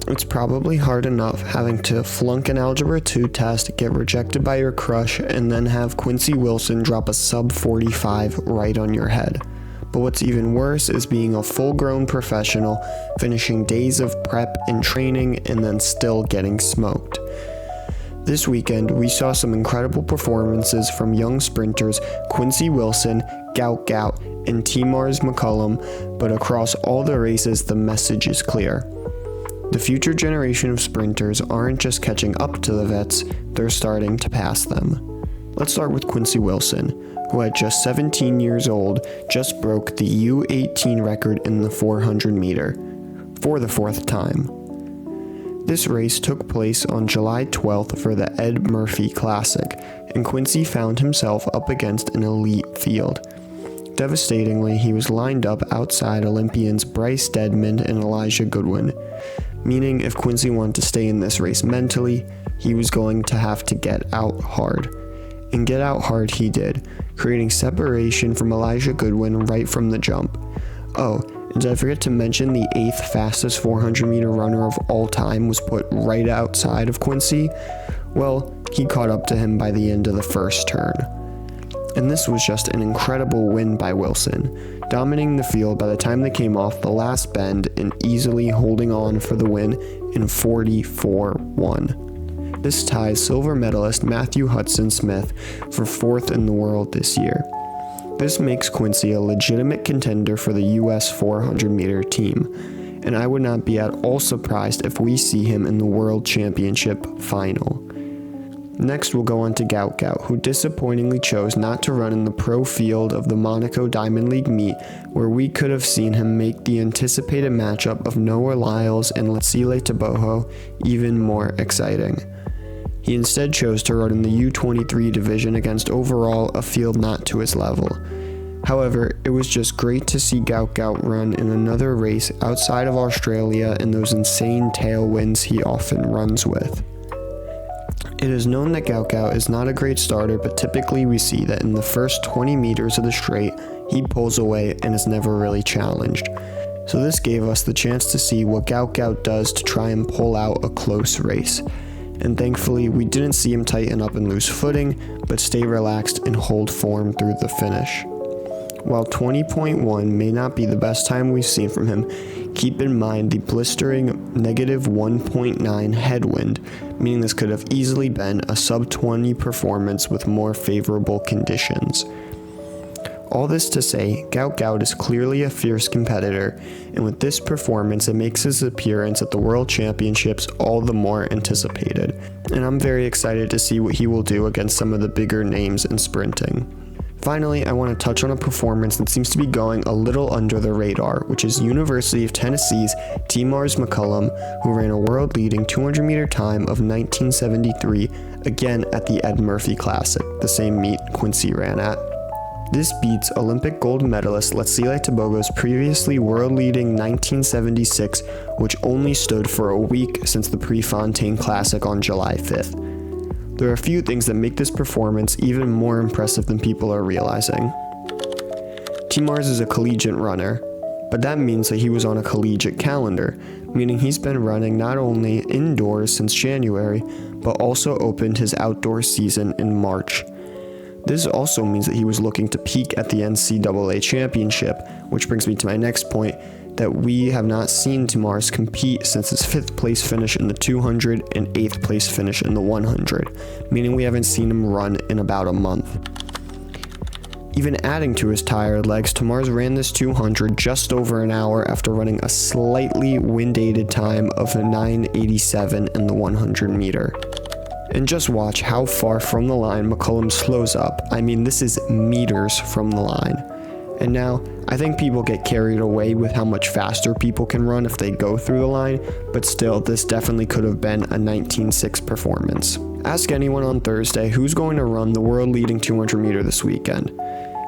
It's probably hard enough having to flunk an Algebra 2 test, get rejected by your crush, and then have Quincy Wilson drop a sub 45 right on your head. But what's even worse is being a full-grown professional, finishing days of prep and training, and then still getting smoked. This weekend, we saw some incredible performances from young sprinters Quincy Wilson, Gout Gout, and T'Mars McCallum, but across all the races, the message is clear. The future generation of sprinters aren't just catching up to the vets, they're starting to pass them. Let's start with Quincy Wilson, who at just 17 years old just broke the U18 record in the 400 meter, for the fourth time. This race took place on July 12th for the Ed Murphey Classic, and Quincy found himself up against an elite field. Devastatingly, he was lined up outside Olympians Bryce Deadman and Elijah Goodwin, meaning if Quincy wanted to stay in this race mentally, he was going to have to get out hard. And get out hard he did, creating separation from Elijah Goodwin right from the jump. Oh, and did I forget to mention the 8th fastest 400 meter runner of all time was put right outside of Quincy? Well, he caught up to him by the end of the first turn. And this was just an incredible win by Wilson, dominating the field by the time they came off the last bend and easily holding on for the win in 44-1. This ties silver medalist Matthew Hudson Smith for 4th in the world this year. This makes Quincy a legitimate contender for the US 400 meter team, and I would not be at all surprised if we see him in the World Championship final. Next, we'll go on to Gout Gout, who disappointingly chose not to run in the pro field of the Monaco Diamond League meet, where we could have seen him make the anticipated matchup of Noah Lyles and Letsile Teboho even more exciting. He instead chose to run in the U23 division against overall a field not to his level. However, it was just great to see Gout Gout run in another race outside of Australia and those insane tailwinds he often runs with. It is known that Gout Gout is not a great starter, but typically we see that in the first 20 meters of the straight, he pulls away and is never really challenged. So this gave us the chance to see what Gout Gout does to try and pull out a close race. And thankfully, we didn't see him tighten up and lose footing, but stay relaxed and hold form through the finish. While 20.1 may not be the best time we've seen from him, keep in mind the blistering negative 1.9 headwind, meaning this could have easily been a sub-20 performance with more favorable conditions. All this to say, Gout Gout is clearly a fierce competitor, and with this performance it makes his appearance at the World Championships all the more anticipated, and I'm very excited to see what he will do against some of the bigger names in sprinting. Finally, I want to touch on a performance that seems to be going a little under the radar, which is University of Tennessee's T'Mars McCallum, who ran a world-leading 200-meter time of 1973, again at the Ed Murphey Classic, the same meet Quincy ran at. This beats Olympic gold medalist Letsile Tebogo's previously world-leading 1976, which only stood for a week since the Prefontaine Classic on July 5th. There are a few things that make this performance even more impressive than people are realizing. T'Mars is a collegiate runner, but that means that he was on a collegiate calendar, meaning he's been running not only indoors since January, but also opened his outdoor season in March. This also means that he was looking to peak at the NCAA championship, which brings me to my next point, that we have not seen T'Mars compete since his 5th place finish in the 200 and 8th place finish in the 100, meaning we haven't seen him run in about a month. Even adding to his tired legs, T'Mars ran this 200 just over an hour after running a slightly wind-aided time of a 9:87 in the 100 meter. And just watch how far from the line McCallum slows up. I mean, this is meters from the line. And now, I think people get carried away with how much faster people can run if they go through the line, but still, this definitely could have been a 19.6 performance. Ask anyone on Thursday who's going to run the world-leading 200 meter this weekend.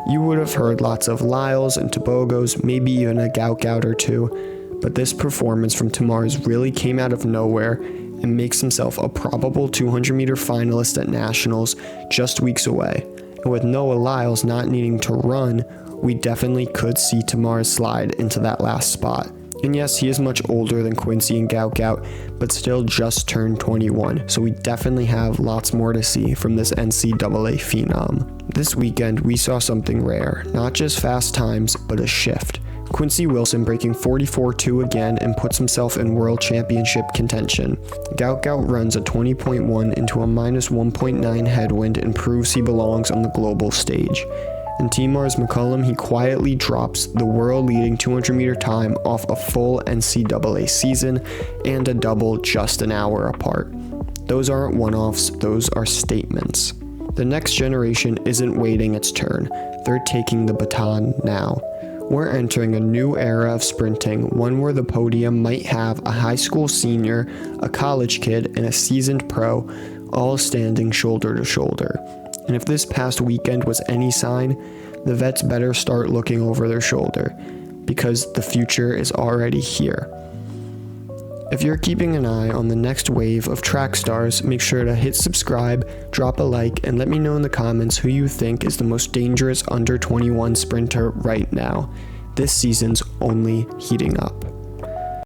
You would have heard lots of Lyles and Tebogos, maybe even a Gout Gout or two, but this performance from T'Mars really came out of nowhere and makes himself a probable 200 meter finalist at Nationals just weeks away. And with Noah Lyles not needing to run, we definitely could see T'Mars slide into that last spot. And yes, he is much older than Quincy and Gout Gout, but still just turned 21, so we definitely have lots more to see from this NCAA phenom. This weekend, we saw something rare, not just fast times, but a shift. Quincy Wilson breaking 44.2 again and puts himself in world championship contention. Gout Gout runs a 20.1 into a -1.9 headwind and proves he belongs on the global stage. And T'Mars McCallum, he quietly drops the world-leading 200-meter time off a full NCAA season and a double just an hour apart. Those aren't one-offs, those are statements. The next generation isn't waiting its turn, they're taking the baton now. We're entering a new era of sprinting, one where the podium might have a high school senior, a college kid, and a seasoned pro, all standing shoulder to shoulder. And if this past weekend was any sign, the vets better start looking over their shoulder, because the future is already here. If you're keeping an eye on the next wave of track stars, make sure to hit subscribe, drop a like, and let me know in the comments who you think is the most dangerous under 21 sprinter right now. This season's only heating up.